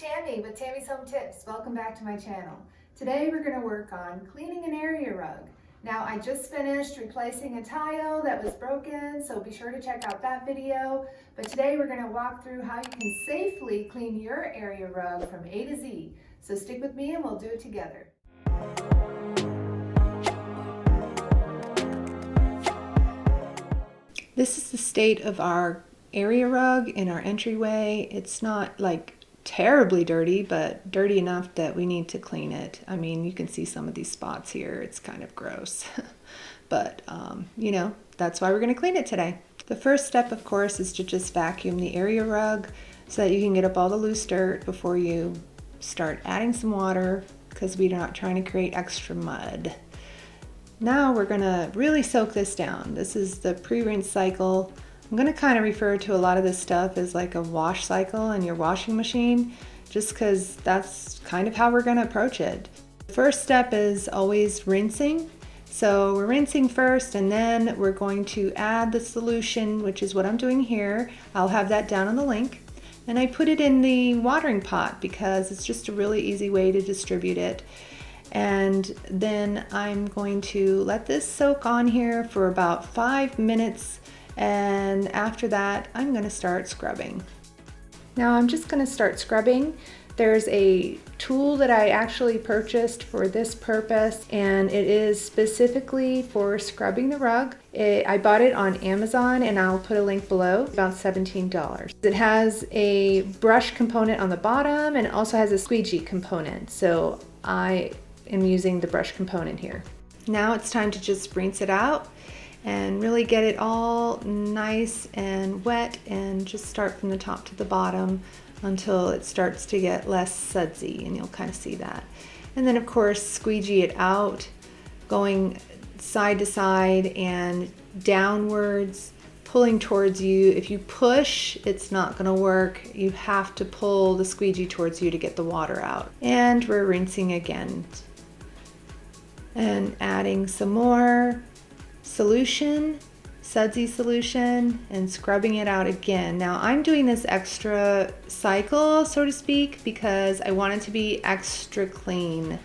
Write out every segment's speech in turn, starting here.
Tammy with Tammy's Home Tips. Welcome back to my channel. Today we're going to work on cleaning an area rug. Now I just finished replacing a tile that was broken, so be sure to check out that video. But today we're going to walk through how you can safely clean your area rug from A to Z. So stick with me and we'll do it together. This is the state of our area rug in our entryway. It's not like terribly dirty, but dirty enough that we need to clean it. I mean, you can see some of these spots here. It's kind of gross, but you know, that's why we're going to clean it today. The first step, of course, is to just vacuum the area rug so that you can get up all the loose dirt before you start adding some water, because we're not trying to create extra mud. Now we're going to really soak this down. This is the pre-rinse cycle. I'm going to kind of refer to a lot of this stuff as like a wash cycle in your washing machine, just because that's kind of how we're going to approach it. The first step is always rinsing. So we're rinsing first, and then we're going to add the solution, which is what I'm doing here. I'll have that down on the link. And I put it in the watering pot because it's just a really easy way to distribute it. And then I'm going to let this soak on here for about 5 minutes. And after that, I'm going to start scrubbing. Now I'm just going to start scrubbing. There's a tool that I actually purchased for this purpose, and it is specifically for scrubbing the rug. I bought it on Amazon, and I'll put a link below, about $17. It has a brush component on the bottom, and it also has a squeegee component. So I am using the brush component here. Now it's time to just rinse it out and really get it all nice and wet, and just start from the top to the bottom until it starts to get less sudsy, and you'll kind of see that. And then of course squeegee it out, going side to side and downwards, pulling towards you. If you push, it's not going to work. You have to pull the squeegee towards you to get the water out. And we're rinsing again and adding some more solution, sudsy solution, and scrubbing it out again. Now I'm doing this extra cycle, so to speak, because I want it to be extra clean.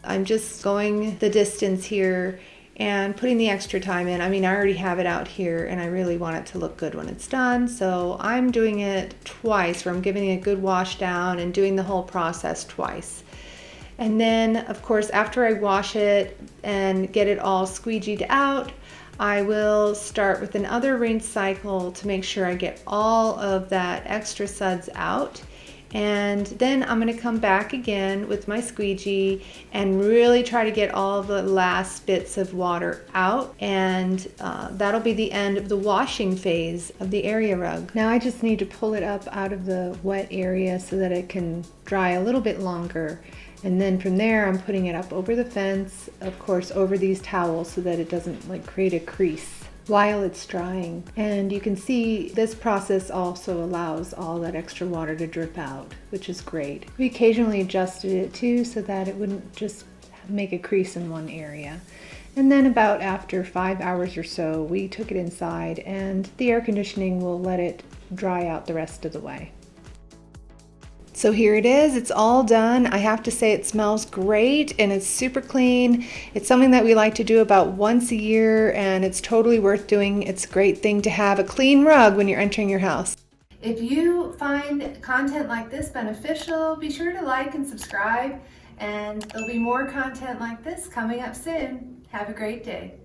I'm just going the distance here and putting the extra time in. I mean, I already have it out here and I really want it to look good when it's done, so I'm doing it twice, where I'm giving it a good wash down and doing the whole process twice. And then of course after I wash it and get it all squeegeed out, I will start with another rinse cycle to make sure I get all of that extra suds out. And then I'm going to come back again with my squeegee and really try to get all the last bits of water out. And that'll be the end of the washing phase of the area rug. Now I just need to pull it up out of the wet area so that it can dry a little bit longer. And then from there, I'm putting it up over the fence, of course, over these towels so that it doesn't like create a crease while it's drying. And you can see this process also allows all that extra water to drip out, which is great. We occasionally adjusted it too so that it wouldn't just make a crease in one area. And then about after 5 hours or so, we took it inside, and the air conditioning will let it dry out the rest of the way. So here it is, it's all done. I have to say it smells great and it's super clean. It's something that we like to do about once a year, and it's totally worth doing. It's a great thing to have a clean rug when you're entering your house. If you find content like this beneficial, be sure to like and subscribe, and there'll be more content like this coming up soon. Have a great day.